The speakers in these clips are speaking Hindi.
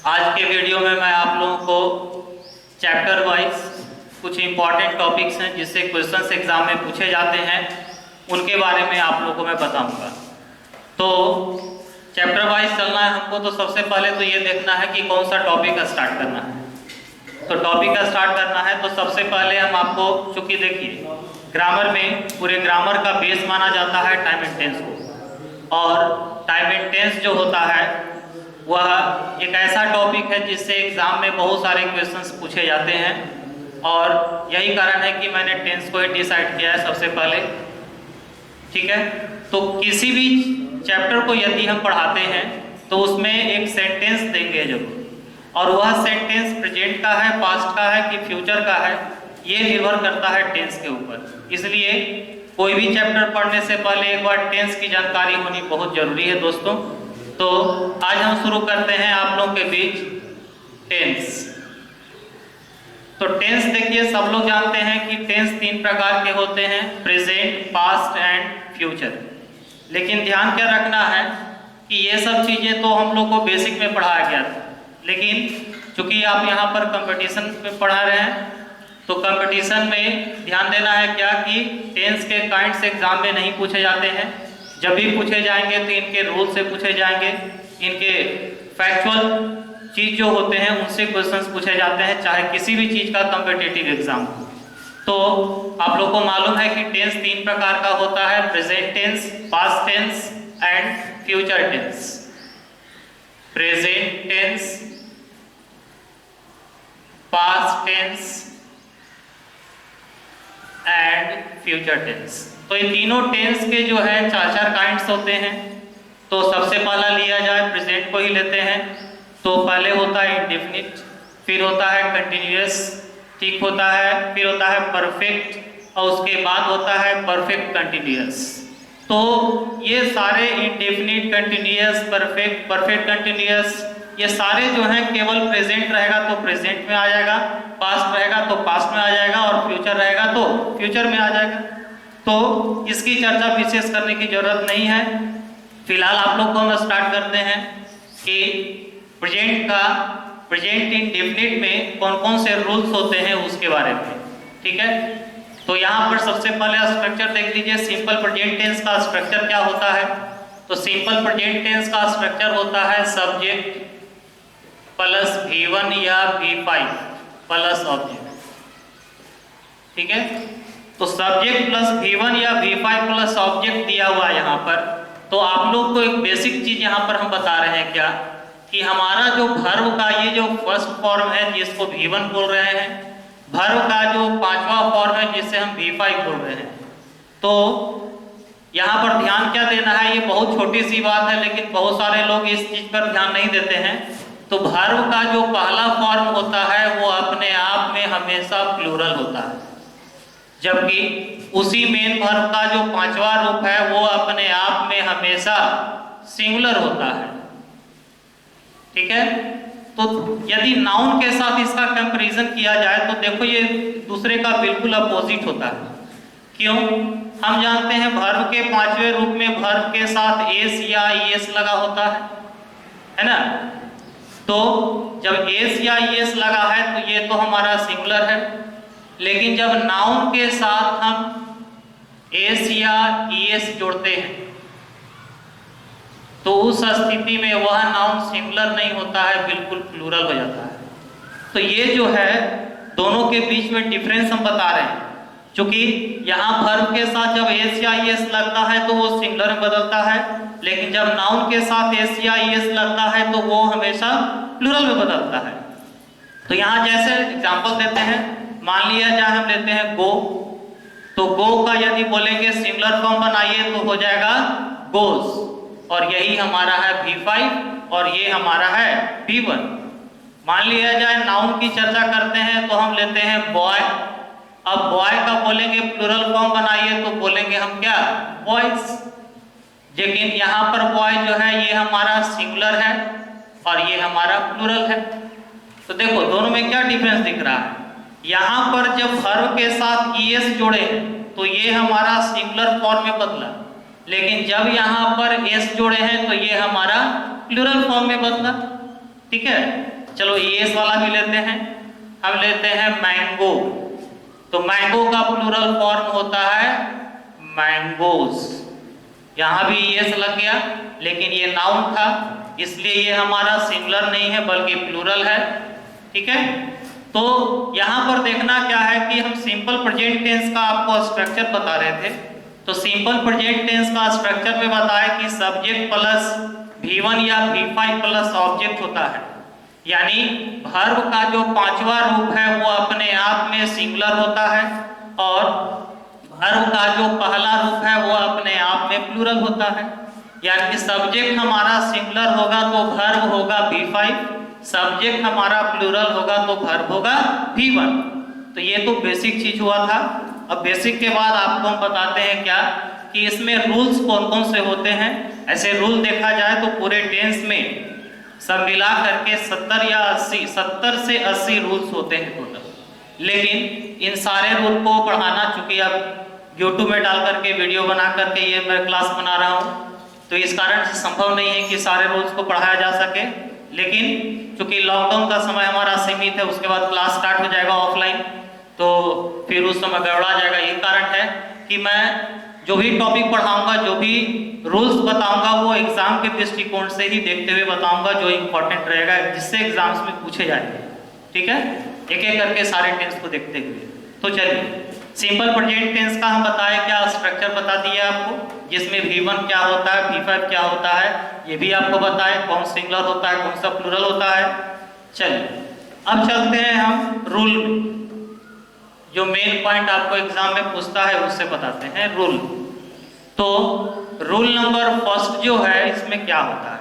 आज के वीडियो में मैं आप लोगों को चैप्टर वाइज कुछ इम्पॉर्टेंट टॉपिक्स हैं जिससे क्वेश्चंस एग्जाम में पूछे जाते हैं, उनके बारे में आप लोगों को मैं बताऊंगा। तो चैप्टर वाइज चलना है हमको, तो सबसे पहले तो ये देखना है कि कौन सा टॉपिक स्टार्ट करना है। तो टॉपिक का स्टार्ट करना है तो सबसे पहले हम आपको, चूंकि देखिए ग्रामर में पूरे ग्रामर का बेस माना जाता है टाइम एंड टेंस को, और टाइम एंड टेंस जो होता है वह एक ऐसा टॉपिक है जिससे एग्जाम में बहुत सारे क्वेश्चंस पूछे जाते हैं, और यही कारण है कि मैंने टेंस को ही डिसाइड किया है सबसे पहले। ठीक है, तो किसी भी चैप्टर को यदि हम पढ़ाते हैं तो उसमें एक सेंटेंस देंगे जरूर, और वह सेंटेंस प्रेजेंट का है, पास्ट का है कि फ्यूचर का है, ये निर्भर करता है टेंस के ऊपर। इसलिए कोई भी चैप्टर पढ़ने से पहले एक बार टेंस की जानकारी होनी बहुत जरूरी है दोस्तों। तो आज हम शुरू करते हैं आप लोगों के बीच टेंस। तो टेंस देखिए, सब लोग जानते हैं कि टेंस 3 प्रकार के होते हैं, प्रेजेंट, पास्ट एंड फ्यूचर। लेकिन ध्यान क्या रखना है कि ये सब चीजें तो हम लोग को बेसिक में पढ़ाया गया था, लेकिन चूंकि आप यहाँ पर कंपटीशन में पढ़ा रहे हैं तो कंपटीशन में ध्यान देना है क्या कि टेंस के काइंड्स एग्जाम में नहीं पूछे जाते हैं। जब भी पूछे जाएंगे तो इनके रूल से पूछे जाएंगे, इनके फैक्चुअल चीज जो होते हैं उनसे क्वेश्चंस पूछे जाते हैं, चाहे किसी भी चीज का कॉम्पिटिटिव एग्जाम हो। तो आप लोग को मालूम है कि टेंस 3 प्रकार का होता है, present tense, past tense and future tense. Present tense, past tense and future tense. तो ये तीनों टेंस के जो है 4 काइंड्स होते हैं। तो सबसे पहला लिया जाए, प्रेजेंट को ही लेते हैं। तो पहले होता है इंडेफिनिट, फिर होता है कंटिन्यूअस, ठीक होता है, फिर होता है परफेक्ट, और उसके बाद होता है परफेक्ट कंटिन्यूअस। तो ये सारे indefinite, continuous, perfect, perfect continuous, ये सारे जो हैं केवल प्रेजेंट रहेगा तो प्रेजेंट में आ जाएगा, पास्ट रहेगा तो पास्ट में आ जाएगा, और फ्यूचर रहेगा तो फ्यूचर में आ जाएगा। तो इसकी चर्चा विशेष करने की जरूरत नहीं है। फिलहाल आप लोग को हम स्टार्ट करते हैं कि प्रेजेंट इंडेफिनिट में कौन कौन से रूल्स होते हैं उसके बारे में। ठीक है, तो यहाँ पर सबसे पहले स्ट्रक्चर देख लीजिए। सिंपल प्रेजेंट टेंस का स्ट्रक्चर क्या होता है? तो सिंपल प्रेजेंट टेंस का स्ट्रक्चर होता है सब्जेक्ट प्लस V1 या V5 प्लस ऑब्जेक्ट। ठीक है, तो सब्जेक्ट प्लस V1 या V5 प्लस ऑब्जेक्ट दिया हुआ है यहाँ पर। तो आप लोग को एक बेसिक चीज यहाँ पर हम बता रहे हैं क्या कि हमारा जो वर्ब का ये जो फर्स्ट फॉर्म है जिसको V1 बोल रहे हैं, वर्ब का जो 5वां फॉर्म है जिसे हम V5 बोल रहे हैं। तो यहाँ पर ध्यान क्या देना है, ये बहुत छोटी सी बात है लेकिन बहुत सारे लोग इस चीज पर ध्यान नहीं देते हैं। तो वर्ब का जो पहला फॉर्म होता है वो अपने आप में हमेशा प्लूरल होता है, जबकि उसी मेन वर्ब का जो 5वां रूप है वो अपने आप में हमेशा सिंगुलर होता है। ठीक है, तो यदि नाउन के साथ इसका कंपैरिजन किया जाए तो देखो ये दूसरे का बिल्कुल अपोजिट होता है। क्यों? हम जानते हैं वर्ब के 5वें रूप में वर्ब के साथ एस या ईएस लगा होता है ना। तो जब एस या ईएस लगा है तो ये तो हमारा सिंगुलर है, लेकिन जब नाउन के साथ हम एस या ईएस जोड़ते हैं तो उस स्थिति में वह नाउन सिंगुलर नहीं होता है, बिल्कुल प्लूरल हो जाता है। तो ये जो है दोनों के बीच में डिफरेंस हम बता रहे हैं। क्योंकि यहाँ वर्ब के साथ जब एस या ईएस लगता है तो वो सिंगुलर में बदलता है, लेकिन जब नाउन के साथ एस या ईएस लगता है तो वो हमेशा प्लूरल में बदलता है। तो यहाँ जैसे एग्जांपल देते हैं, मान लिया जाए हम लेते हैं गो, तो गो का यदि बोलेंगे सिंगुलर फॉर्म बनाइए तो हो जाएगा गोस, और यही हमारा है V5 और ये हमारा है V1। मान लिया जाए नाउन की चर्चा करते हैं तो हम लेते हैं बॉय। अब बॉय का बोलेंगे प्लूरल फॉर्म बनाइए तो बोलेंगे हम क्या, बॉयज। लेकिन यहाँ पर बॉय जो है ये हमारा सिंगुलर है और ये हमारा प्लूरल है। तो देखो दोनों में क्या डिफरेंस दिख रहा है। यहाँ पर जब वर्ब के साथ ईएस जोड़े तो ये हमारा सिंगुलर फॉर्म में बदला, लेकिन जब यहाँ पर एस जोड़े हैं तो ये हमारा प्लूरल फॉर्म में बदला। ठीक है, चलो ES वाला भी लेते हैं, हम लेते हैं मैंगो। तो मैंगो का प्लूरल फॉर्म होता है मैंगोज। यहाँ भी ES लग गया, लेकिन ये नाउन था इसलिए ये हमारा सिंगुलर नहीं है बल्कि प्लूरल है। ठीक है, तो यहाँ पर देखना क्या है कि हम सिंपल प्रेजेंट टेंस का आपको स्ट्रक्चर बता रहे थे। तो सिंपल प्रेजेंट टेंस का स्ट्रक्चर में बताया कि सब्जेक्ट प्लस V1 या V5 प्लस ऑब्जेक्ट होता है, यानी वर्ब का जो पांचवा रूप है वो अपने आप में सिंगुलर होता है और वर्ब का जो पहला रूप है वो अपने आप में प्लूरल होता है। यानी सब्जेक्ट हमारा सिंगुलर होगा तो वर्ब होगा V5, सब्जेक्ट हमारा प्लूरल होगा तो वर्ब होगा V1। तो ये तो बेसिक चीज हुआ था। अब बेसिक के बाद आपको हम बताते हैं क्या कि इसमें रूल्स कौन कौन से होते हैं। ऐसे रूल देखा जाए तो पूरे टेंस में सब मिला करके 70 या 80, 70 से 80 रूल्स होते हैं टोटल। लेकिन इन सारे रूल को पढ़ाना, चूंकि अब यूट्यूब में डाल करके वीडियो बना करके ये मैं क्लास बना रहा हूँ, तो इस कारण से संभव नहीं है कि सारे रूल्स को पढ़ाया जा सके। लेकिन चूंकि लॉकडाउन का समय हमारा सीमित है, उसके बाद क्लास स्टार्ट हो जाएगा ऑफलाइन, तो फिर उस समय गड़बड़ा जाएगा। यही कारण है कि मैं जो भी टॉपिक पढ़ाऊंगा, जो भी रूल्स बताऊंगा, वो एग्जाम के दृष्टिकोण से ही देखते हुए बताऊंगा, जो इंपॉर्टेंट रहेगा जिससे एग्जाम्स में पूछे जाएंगे। ठीक है, एक एक करके सारे टेंस को देखते हुए। तो चलिए, सिंपल प्रेजेंट टेंस का हम बताए, क्या स्ट्रक्चर बता दिया आपको, जिसमें V1 क्या होता है, V5 क्या होता है, ये भी आपको बताए, कौन सिंगुलर होता है, कौन सा प्लूरल होता है। चलिए अब चलते हैं हम रूल में। जो मेन पॉइंट आपको एग्जाम में पूछता है उससे बताते हैं रूल। तो रूल नंबर फर्स्ट जो है, इसमें क्या होता है,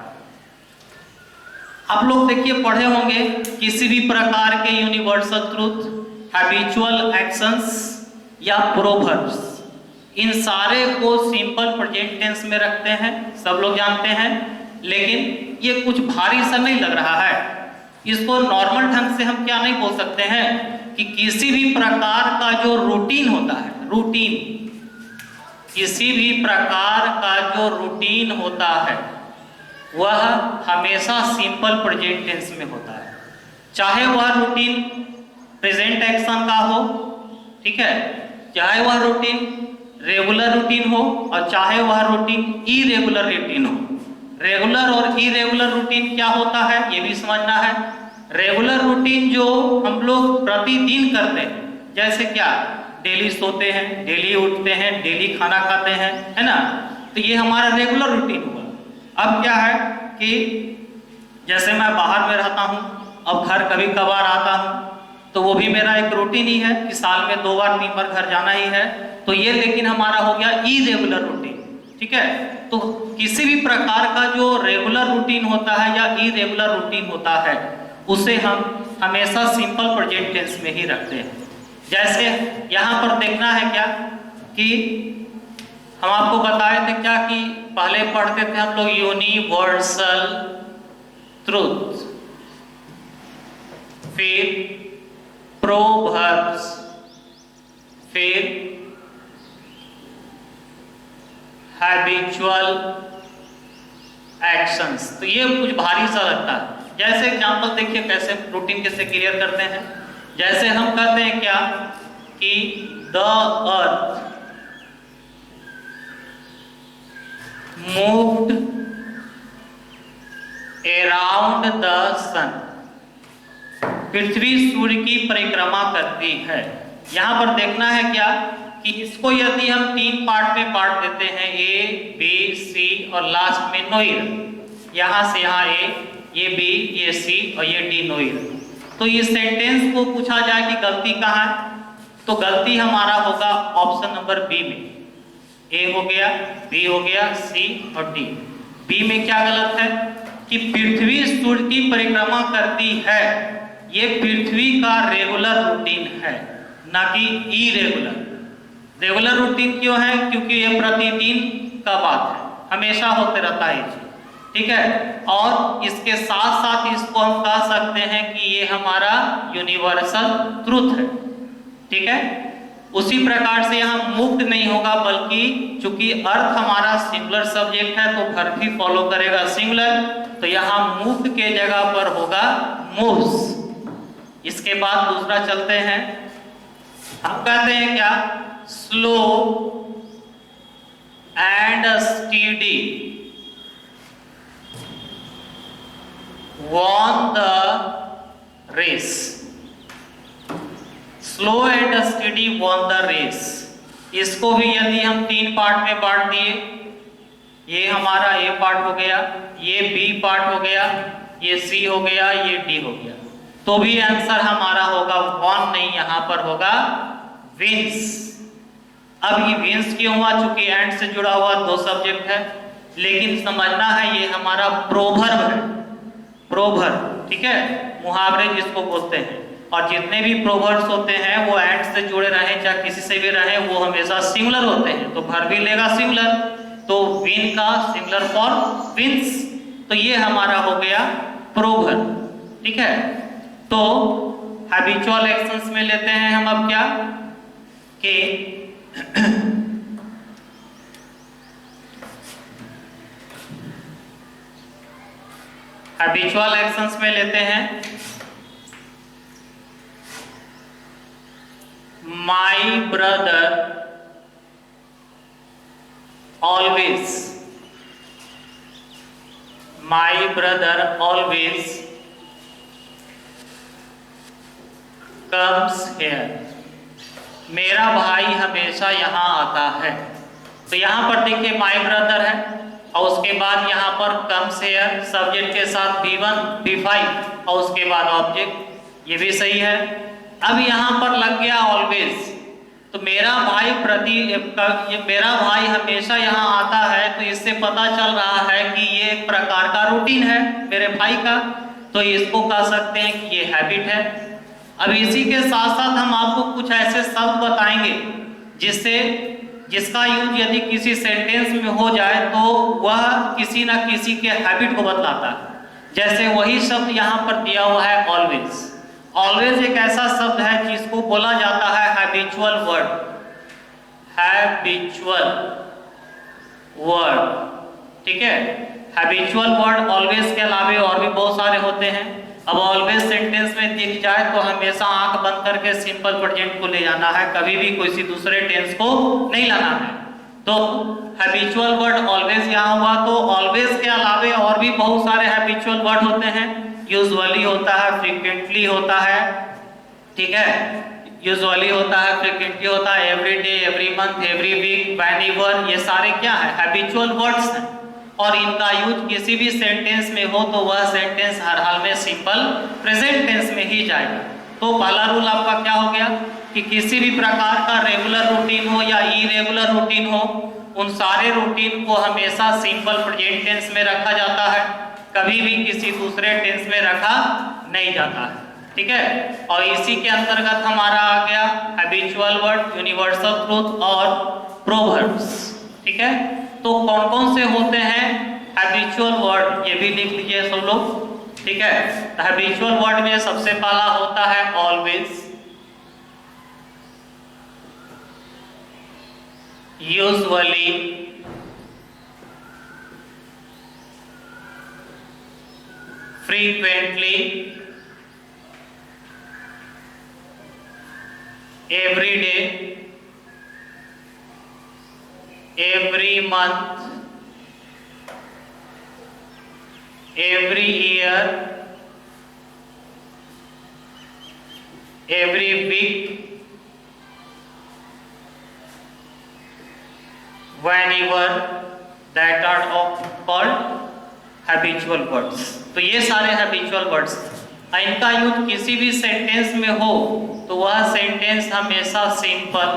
आप लोग देखिए पढ़े होंगे, किसी भी प्रकार के यूनिवर्सल ट्रूथ, हैबिचुअल एक्शंस या प्रोवर्ब्स, इन सारे को सिंपल प्रेजेंट टेंस में रखते हैं, सब लोग जानते हैं। लेकिन ये कुछ भारी सा नहीं लग रहा है, इसको नॉर्मल ढंग से हम क्या नहीं बोल सकते हैं कि किसी भी प्रकार का जो रूटीन होता है, रूटीन, किसी भी प्रकार का जो रूटीन होता है वह हमेशा सिंपल प्रेजेंट टेंस में होता है। चाहे वह रूटीन प्रेजेंट एक्शन का हो, ठीक है, चाहे वह रूटीन रेगुलर रूटीन हो और चाहे वह रूटीन इरेगुलर रूटीन हो। रेगुलर और इरेगुलर रूटीन क्या होता है ये भी समझना है। रेगुलर रूटीन जो हम लोग प्रतिदिन करते हैं, जैसे क्या, डेली सोते हैं, डेली उठते हैं, डेली खाना खाते हैं, है ना, तो ये हमारा रेगुलर रूटीन हुआ। अब क्या है कि जैसे मैं बाहर में रहता हूँ, अब घर कभी कभार आता हूँ, तो वो भी मेरा एक रूटीन ही है कि साल में 2 बार 3 बार घर जाना ही है। तो ये लेकिन हमारा हो गया इरेगुलर रूटीन। ठीक है, तो किसी भी प्रकार का जो रेगुलर रूटीन होता है या इरेगुलर रूटीन होता है उसे हम हमेशा सिंपल प्रेजेंट टेंस में ही रखते हैं। जैसे यहाँ पर देखना है क्या कि हम आपको बताए थे क्या कि पहले पढ़ते थे हम लोग यूनिवर्सल ट्रूथ, फिर प्रोवर्ब्स, फिर हैबिचुअल एक्शंस। तो ये कुछ भारी सा लगता है। जैसे एग्जांपल देखिए कैसे रूटीन कैसे क्लियर करते हैं। जैसे हम कहते हैं क्या कि the earth moved around the sun, पृथ्वी सूर्य की परिक्रमा करती है। यहां पर देखना है क्या कि इसको यदि हम 3 पार्ट में बांट देते हैं, ए बी सी और लास्ट में नोइर, यहां से यहां ए, ये बी, ये सी और ये डी नोइर। तो इस सेंटेंस को पूछा जाए कि गलती कहाँ है, तो गलती हमारा होगा ऑप्शन नंबर बी में। ए हो गया, बी हो गया, सी और डी। बी में क्या गलत है कि पृथ्वी सूर्य की परिक्रमा करती है, ये पृथ्वी का रेगुलर रूटीन है, ना कि इरेगुलर। रेगुलर रूटीन क्यों है? क्योंकि ये प्रतिदिन का बात है, हमेशा होते रहता है ये, ठीक है। और इसके साथ साथ इसको हम कह सकते हैं कि ये हमारा यूनिवर्सल ट्रुथ है, ठीक है। उसी प्रकार से यहाँ मुक्त नहीं होगा, बल्कि चूंकि अर्थ हमारा सिंगुलर सब्जेक्ट है तो वर्ब भी फॉलो करेगा सिंगुलर, तो यहाँ मुक्त के जगह पर होगा moves। इसके बाद दूसरा चलते हैं, हम कहते हैं क्या, slow and steady won the race। Slow and study won the race। इसको भी यदि हम 3 पार्ट में बांट दिए, ये हमारा ए पार्ट हो गया, ये बी पार्ट हो गया, ये सी हो गया, ये डी हो गया, तो भी आंसर हमारा होगा won नहीं, यहां पर होगा wins। अब ये विंस क्यों हुआ, चूंकि एंड से जुड़ा हुआ 2 सब्जेक्ट है, लेकिन समझना है ये हमारा प्रोवर्ब है, प्रोवर्ब, ठीक है, मुहावरे जिसको बोलते हैं। और जितने भी प्रोवर्ब्स होते हैं वो एंड से जुड़े रहे चाहे किसी से भी रहे, वो हमेशा सिंगुलर होते हैं, तो वर्ब भी लेगा सिंगुलर, तो विन का सिंगुलर फॉर्म विंस, तो ये हमारा हो गया प्रोवर्ब, ठीक है। तो हैबिचुअल एक्शंस में लेते हैं हम अब क्या कि हैबिचुअल एक्शंस में लेते हैं, my brother always, my brother always comes here. मेरा भाई हमेशा यहाँ आता है। तो यहाँ पर देखिए माई ब्रदर है और उसके बाद यहाँ पर कम्स हेयर, सब्जेक्ट के साथ V1 V5 और उसके बाद ऑब्जेक्ट, ये भी सही है। अब यहाँ पर लग गया ऑलवेज, तो मेरा भाई मेरा भाई हमेशा यहाँ आता है, तो इससे पता चल रहा है कि ये एक प्रकार का रूटीन है मेरे भाई का, तो इसको कह सकते हैं कि ये हैबिट है। अब इसी के साथ साथ हम आपको कुछ ऐसे शब्द बताएंगे जिसका यूज यदि किसी सेंटेंस में हो जाए तो वह किसी ना किसी के हैबिट को बतलाता है। जैसे वही शब्द यहाँ पर दिया हुआ है ऑलवेज। ऑलवेज एक ऐसा शब्द है जिसको बोला जाता है हैबिचुअल वर्ड, हैबिचुअल वर्ड, ठीक है। हैबिचुअल वर्ड ऑलवेज के अलावे और भी बहुत सारे होते हैं। अब ऑलवेज सेंटेंस में दिख जाए तो हमेशा आंख बंद करके सिंपल प्रेजेंट को ले जाना है, कभी भी किसी दूसरे टेंस को नहीं लाना है। तो हैबिचुअल वर्ड ऑलवेज यहाँ हुआ, तो ऑलवेज के अलावे और भी बहुत सारे हैबिचुअल वर्ड होते हैं। यूजुअली होता है, फ्रीक्वेंटली होता है, ठीक है, यूजुअली होता है, फ्रीक्वेंटली होता है, every day, every month, every week, whenever, ये सारे क्या है, हैबिचुअल वर्ड्स हैं। और इनका यूज किसी भी सेंटेंस में हो तो वह सेंटेंस हर हाल में सिंपल प्रेजेंट टेंस में ही जाएगा। तो पहला रूल आपका क्या हो गया कि किसी भी प्रकार का रेगुलर रूटीन हो या इरेगुलर रूटीन हो, उन सारे रूटीन को हमेशा सिंपल प्रेजेंट टेंस में रखा जाता है, कभी भी किसी दूसरे टेंस में रखा नहीं जाता है, ठीक है। और इसी के अंतर्गत हमारा आ गया हैबिचुअल वर्ड, यूनिवर्सल ट्रूथ और प्रोवर्ब्स, ठीक है। तो कौन कौन से होते हैं हैबिचुअल वर्ड, ये भी लिख लीजिए सब लोग, ठीक है। तो हैबिचुअल वर्ड में सबसे पहला होता है always, usually, frequently, every day, every month, every year, every week, whenever, that are called habitual words। तो ये सारे habitual words, इनका यूज किसी भी सेंटेंस में हो तो वह सेंटेंस हमेशा सिंपल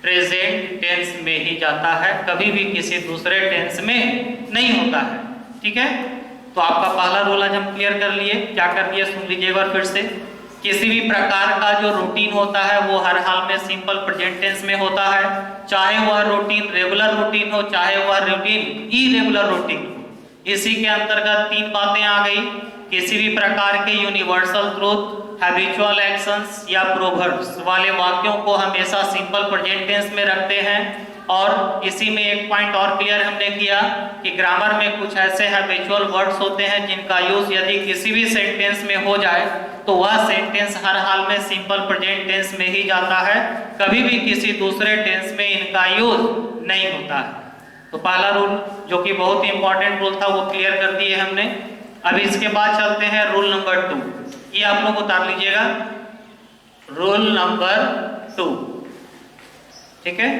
प्रेजेंट टेंस में ही जाता है, कभी भी किसी दूसरे टेंस में नहीं होता है, ठीक है। तो आपका पहला रूल आज हम क्लियर कर लिए। क्या कर लिए सुन लीजिए एक बार फिर से। किसी भी प्रकार का जो रूटीन होता है वो हर हाल में सिंपल प्रेजेंट टेंस में होता है, चाहे वह रूटीन रेगुलर रूटीन हो चाहे वह रूटीन इरेगुलर रूटीन हो। इसी के अंतर्गत 3 बातें आ गई, किसी भी प्रकार के यूनिवर्सल ट्रूथ, हैबिचुअल एक्शंस या प्रोवर्ब्स वाले वाक्यों को हमेशा सिंपल प्रेजेंट टेंस में रखते हैं, और इसी में एक पॉइंट और क्लियर हमने किया कि ग्रामर में कुछ ऐसे हैबिचुअल वर्ड्स होते हैं जिनका यूज यदि किसी भी सेंटेंस में हो जाए तो वह सेंटेंस हर हाल में सिंपल प्रेजेंट टेंस में ही जाता है, कभी भी किसी दूसरे टेंस में इनका यूज नहीं होता है। तो पहला रूल जो कि बहुत ही इंपॉर्टेंट रूल था वो क्लियर कर दिए हमने। अब इसके बाद चलते हैं रूल नंबर 2, ये आप लोग उतार लीजिएगा, रूल नंबर 2, ठीक है।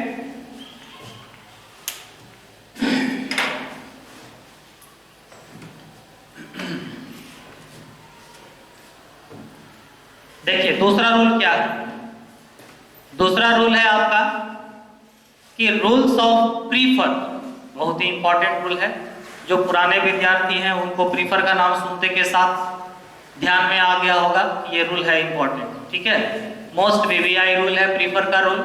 देखिए दूसरा रूल क्या है, दूसरा रूल है आपका कि रूल्स ऑफ प्रीफर, बहुत ही इंपॉर्टेंट रूल है। जो पुराने विद्यार्थी हैं उनको प्रीफर का नाम सुनते के साथ ध्यान में आ गया होगा, ये रूल है इंपॉर्टेंट, ठीक है। मोस्ट वीवीआई रूल है प्रीफर का रूल।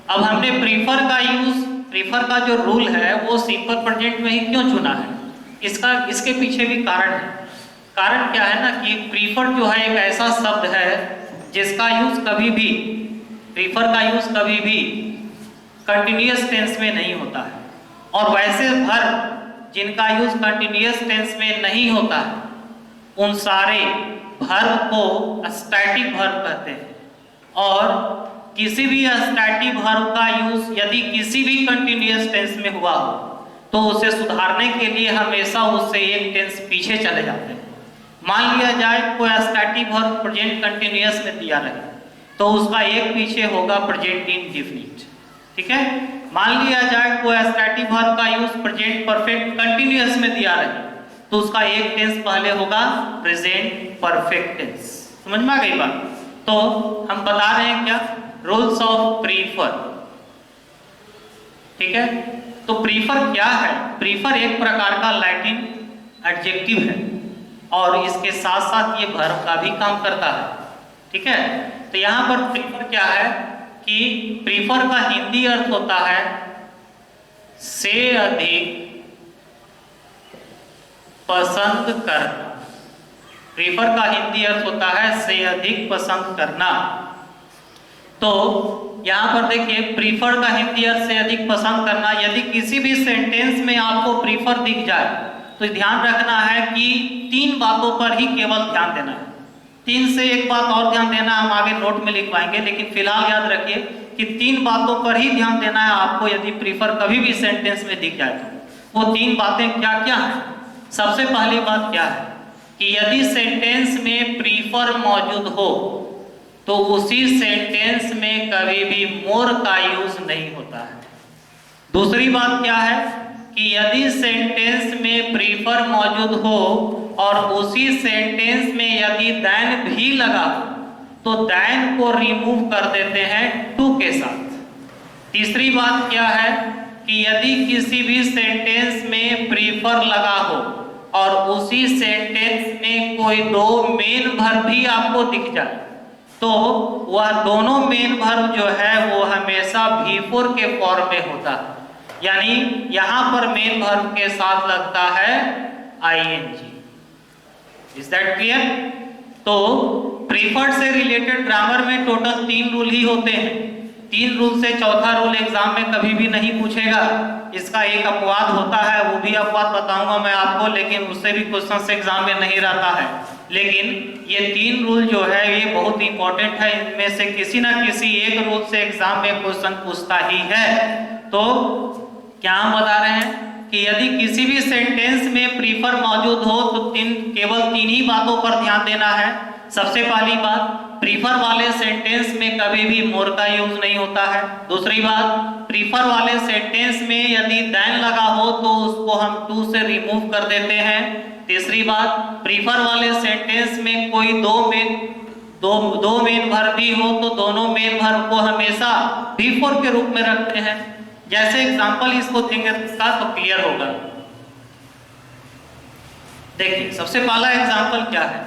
अब हमने प्रीफर का यूज, प्रीफर का जो रूल है वो सिंपल प्रेजेंट में ही क्यों चुना है, इसके पीछे भी कारण है। कारण क्या है ना कि प्रीफर जो है एक ऐसा शब्द है जिसका यूज कभी भी, प्रीफर का यूज कभी भी कंटिन्यूअस टेंस में नहीं होता है, और वैसे वर्ब जिनका यूज कंटिन्यूअस टेंस में नहीं होता है उन सारे वर्ब को स्टैटिक वर्ब कहते हैं, और किसी भी स्टैटिक वर्ब का यूज यदि किसी भी कंटिन्यूअस टेंस में हुआ हो तो उसे सुधारने के लिए हमेशा उससे एक टेंस पीछे चले जाते हैं। मान लिया जाए कोई स्टैटिक वर्ब प्रेजेंट कंटिन्यूअस में दिया रहे तो उसका एक पीछे होगा प्रेजेंट इंडेफिनिट, ठीक है। मान लिया जाए कोई स्टैटिक वर्ब का यूज प्रेजेंट परफेक्ट कंटिन्यूअस में दिया रहे तो उसका एक टेंस पहले होगा प्रेजेंट परफेक्ट टेंस। समझ में आ गई बात? तो हम बता रहे हैं क्या, रूल्स ऑफ प्रीफर, ठीक है। तो प्रीफर क्या है? प्रीफर एक प्रकार का लैटिन एडजेक्टिव है और इसके साथ साथ ये वर्ब का भी काम करता है, ठीक है। तो यहाँ पर प्रीफर क्या है कि प्रीफर का हिंदी अर्थ होता है से अधिक पसंद करना। प्रीफर का हिंदी अर्थ होता है से अधिक पसंद करना। तो यहाँ पर देखिए प्रीफर का हिंदी अर्थ से अधिक पसंद करना। यदि किसी भी सेंटेंस में आपको प्रीफर दिख जाए तो ध्यान रखना है कि 3 बातों पर ही केवल ध्यान देना है। 3 से एक बात और ध्यान देना, हम आगे नोट में लिखवाएंगे, लेकिन फिलहाल याद रखिए कि 3 बातों पर ही ध्यान देना है आपको यदि प्रीफर कभी भी सेंटेंस में दिख जाए तो। वो 3 बातें क्या क्या हैं? सबसे पहली बात क्या है कि यदि सेंटेंस में प्रीफर मौजूद हो तो उसी सेंटेंस में कभी भी मोर का यूज नहीं होता है। दूसरी बात क्या है कि यदि सेंटेंस में प्रीफर मौजूद हो और उसी सेंटेंस में यदि देन भी लगा हो तो देन को रिमूव कर देते हैं टू के साथ। तीसरी बात क्या है कि यदि किसी भी सेंटेंस में प्रीफर लगा हो और उसी सेंटेंस में कोई 2 मेन वर्ब भी आपको दिख जाए तो वह दोनों मेन वर्ब जो है वो हमेशा V4 के फॉर्म में होता है, यानी यहां पर मेन वर्ब के साथ लगता है ing। Is that clear? तो प्रीफर्ड से रिलेटेड ग्रामर में टोटल 3 रूल ही होते हैं। 3 रूल से चौथा रूल एग्जाम में कभी भी नहीं पूछेगा। इसका एक अपवाद होता है, वो भी अपवाद बताऊंगा मैं आपको, लेकिन उससे भी क्वेश्चन एग्जाम में नहीं रहता है। लेकिन ये 3 रूल जो है ये बहुत इंपॉर्टेंट है, इनमें से किसी ना किसी एक रूल से एग्जाम में क्वेश्चन पूछता ही है। तो क्या हम बता रहे हैं कि यदि किसी भी सेंटेंस में प्रीफर मौजूद हो तो केवल 3 ही बातों पर ध्यान देना है। सबसे पहली बात, प्रीफर वाले सेंटेंस में कभी भी मोर का यूज नहीं होता है। दूसरी बात, प्रीफर वाले सेंटेंस में यदि देन लगा हो तो उसको हम टू से रिमूव कर देते हैं। तीसरी बात, प्रीफर वाले सेंटेंस में कोई दो मेन वर्ब भी हो तो दोनों मेन वर्ब को हमेशा V4 के रूप में रखते हैं। जैसे एग्जांपल इसको देंगे तो क्लियर होगा। देखिए सबसे पहला एग्जांपल क्या है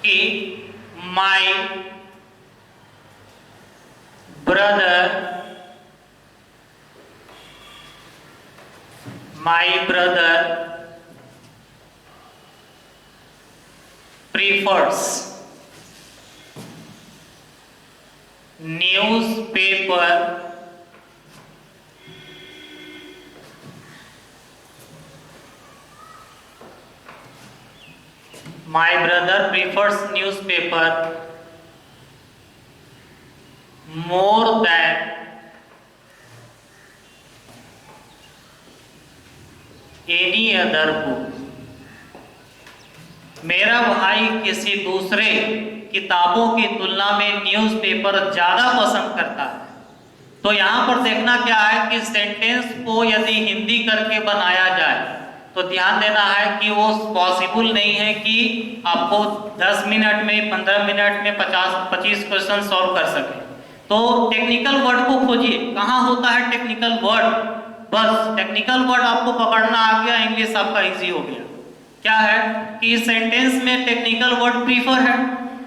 कि my brother prefers newspaper my brother prefers newspaper more than any other book. मेरा भाई किसी दूसरे किताबों की तुलना में न्यूज़पेपर ज्यादा पसंद करता है। तो यहाँ पर देखना क्या है कि सेंटेंस को यदि हिंदी करके बनाया जाए तो ध्यान देना है कि वो पॉसिबल नहीं है कि आपको 10 मिनट में, 15 मिनट में 50-25 क्वेश्चन सॉल्व कर सके। तो टेक्निकल वर्ड को खोजिए, कहाँ होता है टेक्निकल वर्ड। बस टेक्निकल वर्ड आपको पकड़ना आ गया, इंग्लिश आपका इजी हो गया। क्या है कि इस सेंटेंस में टेक्निकल वर्ड प्रीफर है,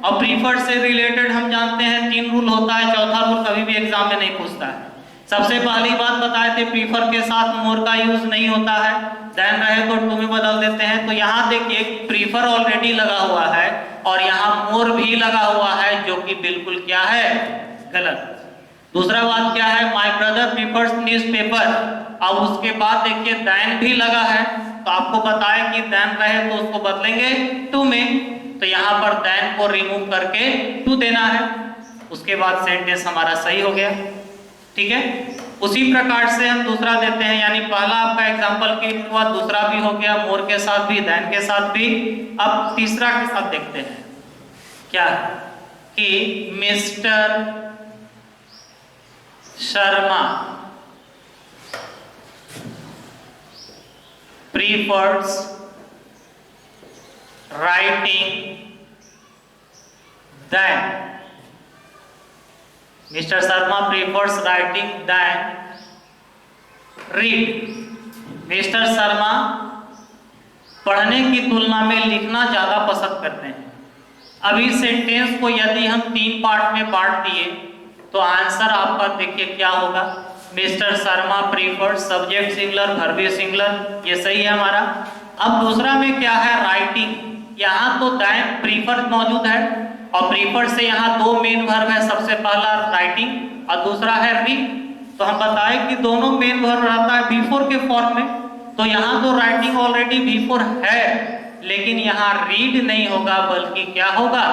और प्रीफर से रिलेटेड हम जानते हैं 3 रूल होता है, चौथा रूल कभी भी एग्जाम में नहीं पूछता है। सबसे पहली बात बताए थे, प्रीफर के साथ मोर का यूज नहीं होता है, देन रहे तो टू में बदल देते हैं। तो यहाँ देखिए प्रीफर ऑलरेडी लगा हुआ है और यहाँ मोर भी लगा हुआ है, जो कि बिल्कुल क्या है, गलत। दूसरा बात क्या है, माय ब्रदर प्रीफर्स न्यूज़पेपर, अब उसके बाद देखिए देन भी लगा है, तो आपको बताया कि देन रहे तो उसको बदलेंगे टू में, तो यहाँ पर देन को रिमूव करके टू देना है। उसके बाद सेंटेंस हमारा सही हो गया। ठीक है, उसी प्रकार से हम दूसरा देते हैं, यानी पहला आपका एग्जांपल के हुआ, दूसरा भी हो गया मोर के साथ भी, देन के साथ भी। अब तीसरा के साथ देखते हैं क्या कि mister Sharma prefers writing than, Mr. Sharma prefers writing than read। Mister Sharma पढ़ने की तुलना में लिखना ज्यादा पसंद करते हैं। अब इस सेंटेंस को यदि हम 3 पार्ट में बांट दिए तो आंसर आपका देखिए क्या होगा, mister Sharma prefer, subject singular, verb singular, ये सही है हमारा। अब दूसरा में क्या है, राइटिंग, यहाँ तो दैन प्रीफर मौजूद है और प्रीफर से यहाँ 2 मेन वर्ब है, सबसे पहला राइटिंग और दूसरा है रीड। तो हम बताए कि दोनों मेन वर्ब रहता है बिफोर के फॉर्म में, तो यहाँ तो राइटिंग ऑलरेडी बिफोर है, लेकिन यहाँ रीड नहीं होगा बल्कि क्या होगा,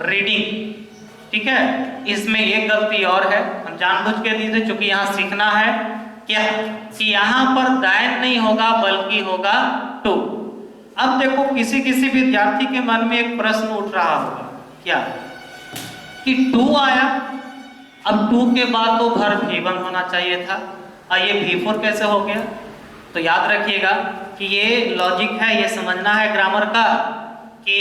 रीडिंग। ठीक है, इसमें एक गलती और है, हम जानबूझ के दी थी, चूंकि यहाँ सीखना है क्या कि यहाँ पर दैन नहीं होगा बल्कि होगा टू। अब देखो किसी किसी विद्यार्थी के मन में एक प्रश्न उठ रहा होगा, क्या कि टू आया, अब टू के बाद तो वर्ब भी1 होना चाहिए था, और ये भी4 कैसे हो गया। तो याद रखिएगा कि ये लॉजिक है, ये समझना है ग्रामर का, कि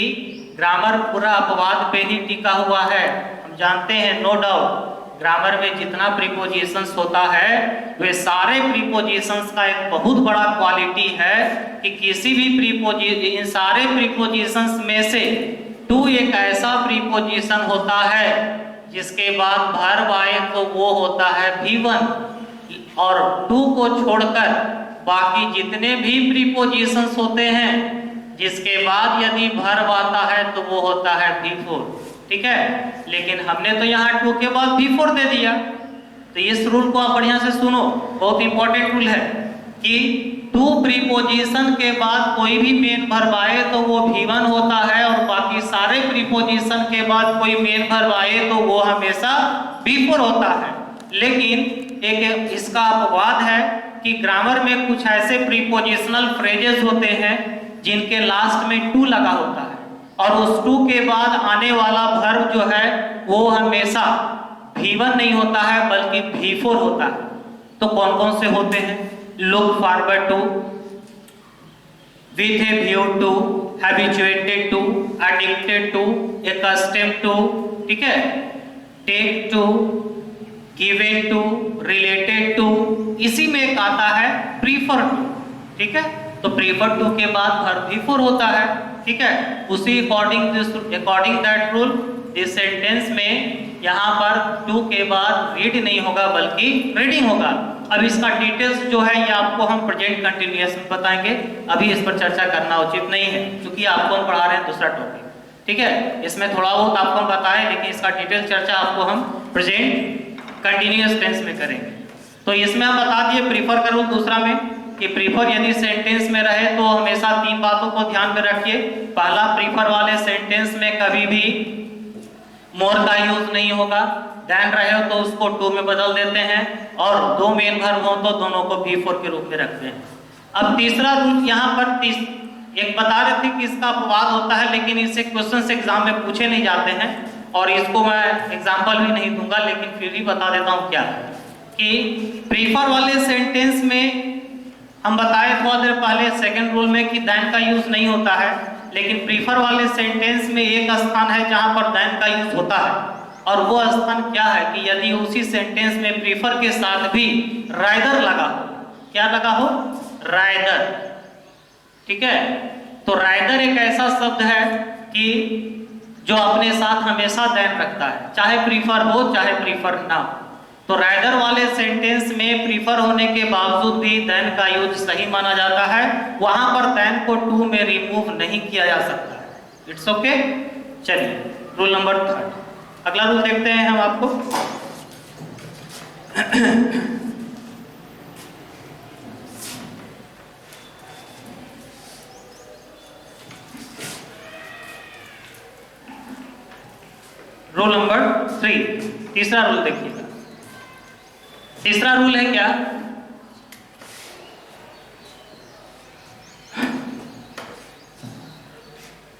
ग्रामर पूरा अपवाद पे ही टिका हुआ है। हम जानते हैं नो डाउट ग्रामर में जितना प्रीपोजिशंस होता है वे सारे प्रीपोजिशंस का एक बहुत बड़ा क्वालिटी है कि किसी भी इन सारे प्रीपोजिशंस में से टू एक ऐसा प्रीपोजिशन होता है जिसके बाद वर्ब आए तो वो होता है भी1, और टू को छोड़कर बाकी जितने भी प्रीपोजिशंस होते हैं जिसके बाद यदि वर्ब आता है तो वो होता है भी4। ठीक है, लेकिन हमने तो यहाँ टू के बाद भी4 दे दिया। तो इस रूल को आप बढ़िया से सुनो, बहुत इंपॉर्टेंट रूल है कि टू प्रीपोजिशन के बाद कोई भी मेन वर्ब आए तो वो भी1 होता है, और बाकी सारे प्रीपोजिशन के बाद कोई मेन वर्ब आए तो वो हमेशा भी4 होता है। लेकिन एक इसका अपवाद है कि ग्रामर में कुछ ऐसे प्रीपोजिशनल फ्रेजेस होते हैं जिनके लास्ट में टू लगा होता है, और उस टू के बाद आने वाला वर्ब जो है वो हमेशा भी1 नहीं होता है बल्कि भी4 होता है। तो कौन कौन से होते हैं, look forward to, with a view to, habituated to, addicted to, accustomed to, ठीक है, take to, given to, related to, इसी में एक आता है प्रीफर टू। ठीक है, तो प्रीफर टू के बाद वर्ब भी4 होता है। ठीक है, उसी according that rule this sentence में यहाँ पर टू के बाद रीड नहीं होगा बल्कि रीडिंग होगा। अब इसका डिटेल्स जो है ये आपको हम प्रेजेंट कंटिन्यूअस में बताएंगे, अभी इस पर चर्चा करना उचित नहीं है क्योंकि आपको हम पढ़ा रहे हैं दूसरा टॉपिक। ठीक है, इसमें थोड़ा बहुत आपको हम बताएं लेकिन इसका डिटेल चर्चा आपको हम प्रेजेंट कंटिन्यूअस टेंस में करेंगे। तो इसमें हम बता दिए प्रीफर का रूल, दूसरा में कि प्रीफर यदि सेंटेंस में रहे तो हमेशा 3 बातों को ध्यान में रखिए। पहला, प्रीफर वाले सेंटेंस में कभी भी मोर का यूज नहीं होगा। देन रहे हो तो उसको टू में बदल देते हैं, और 2 मेन वर्ब हो तो दोनों को बी4 के रूप में रखते हैं। अब तीसरा रूल यहाँ पर एक बता रहे थे कि इसका अपवाद होता है, लेकिन इससे क्वेश्चन एग्जाम में पूछे नहीं जाते हैं, और इसको मैं एग्जाम्पल भी नहीं दूंगा, लेकिन फिर भी बता देता हूँ क्या है कि प्रीफर वाले सेंटेंस में हम बताए थोड़ा देर पहले सेकंड रूल में कि देन का यूज नहीं होता है, लेकिन प्रीफर वाले सेंटेंस में एक स्थान है जहां पर देन का यूज होता है, और वो स्थान क्या है कि यदि उसी सेंटेंस में प्रीफर के साथ भी राइदर लगा हो। क्या लगा हो? राइदर। ठीक है, तो राइदर एक ऐसा शब्द है कि जो अपने साथ हमेशा देन रखता है, चाहे प्रीफर हो चाहे प्रीफर ना हो। तो राइदर वाले सेंटेंस में प्रीफर होने के बावजूद भी देन का यूज सही माना जाता है, वहां पर देन को टू में रिमूव नहीं किया जा सकता है। It's okay. चलिए रूल नंबर 3, अगला रूल देखते हैं हम आपको। रूल नंबर 3, तीसरा रूल देखिएगा। तीसरा रूल है क्या?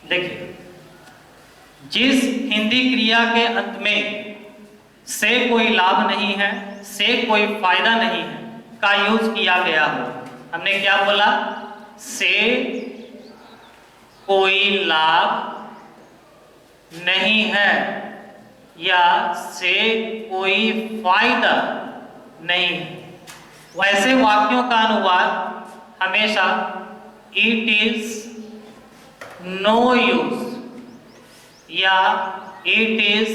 देखिए, जिस हिंदी क्रिया के अंत में से कोई लाभ नहीं है, से कोई फायदा नहीं है का यूज किया गया हो। हमने क्या बोला? से कोई लाभ नहीं है या से कोई फायदा नहीं है, वैसे वाक्यों का अनुवाद हमेशा इट इज नो यूज या it is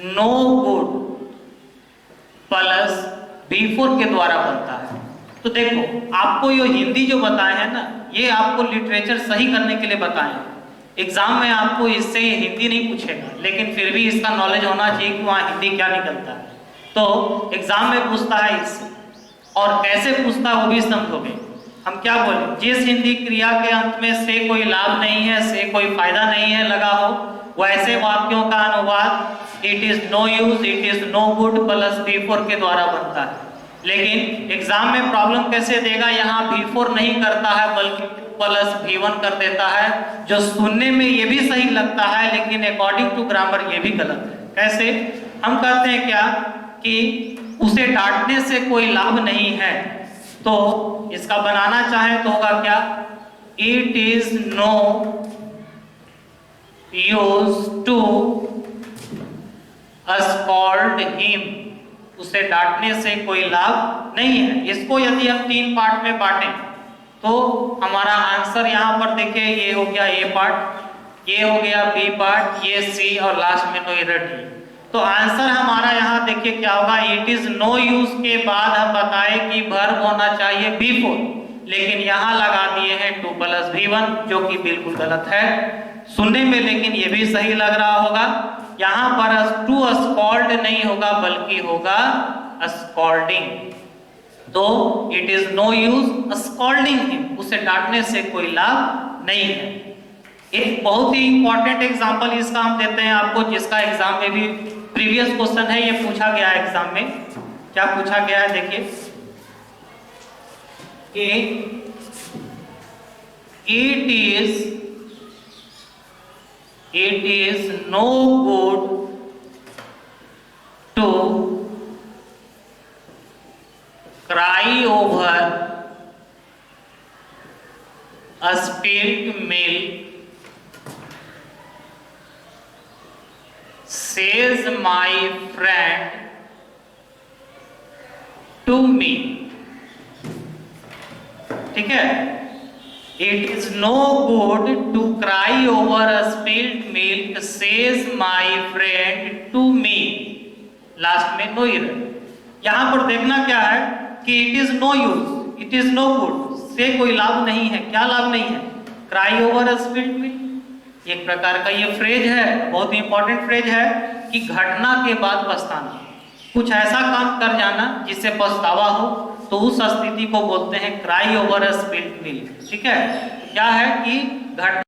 no good plus B four के द्वारा बनता है। तो देखो, आपको ये हिंदी जो बताए हैं ना, ये आपको लिटरेचर सही करने के लिए बताए हैं। एग्जाम में आपको इससे हिंदी नहीं पूछेगा, लेकिन फिर भी इसका नॉलेज होना चाहिए कि वहाँ हिंदी क्या निकलता है। तो एग्जाम में पूछता है इससे, और कैसे पूछता है वो भी समझोगे। हम क्या बोले? जिस हिंदी क्रिया के अंत में से कोई लाभ नहीं है, से कोई फायदा नहीं है लगा हो, वैसे वाक्यों का अनुवाद it is no use, it is no good plus B four के द्वारा बनता है। लेकिन एग्जाम में प्रॉब्लम कैसे देगा? यहाँ बी4 नहीं करता है बल्कि प्लस बी1 कर देता है, जो सुनने में ये भी सही लगता है, लेकिन अकॉर्डिंग टू ग्रामर ये भी गलत है। कैसे? हम कहते हैं क्या कि उसे डांटने से कोई लाभ नहीं है, तो इसका बनाना चाहे तो होगा क्या? It is no use to scold him, उसे डांटने से कोई लाभ नहीं है। इसको यदि हम 3 पार्ट में बांटें तो हमारा आंसर यहाँ पर देखिए, ये हो गया ए पार्ट, ये हो गया बी पार्ट, ये सी, और लास्ट में नो एरर डी। तो आंसर हमारा यहाँ देखिए क्या होगा? इट इज नो यूज के बाद हम बताए कि वर्ब होना चाहिए बी4, लेकिन यहाँ लगा दिए हैं 2 प्लस बी1, जो कि बिल्कुल गलत है सुनने में, लेकिन ये भी सही लग रहा होगा। यहाँ पर टू स्कॉल्ड नहीं होगा बल्कि होगा स्कॉल्डिंग। तो it is no use scolding him, उसे डांटने से कोई लाभ नहीं है। एक बहुत ही इंपॉर्टेंट एग्जांपल इसका हम देते हैं आपको, जिसका एग्जाम में भी प्रीवियस क्वेश्चन है, ये पूछा गया है एग्जाम में। क्या पूछा गया है? देखिए, it is no good to cry over a spilled milk, says my friend to me। ठीक है, it is no good to cry over a spilled milk, says my friend to me। Last में नो एरर। यहां पर देखना क्या है कि it is no use, it is no good, से कोई लाभ नहीं है। क्या लाभ नहीं है? Cry over a spilled milk. एक प्रकार का ये फ्रेज है, बहुत इंपॉर्टेंट फ्रेज है कि घटना के बाद पछताना, कुछ ऐसा काम कर जाना जिससे पछतावा हो, तो उस स्थिति को बोलते हैं cry over a spilled milk. ठीक है, क्या है कि घट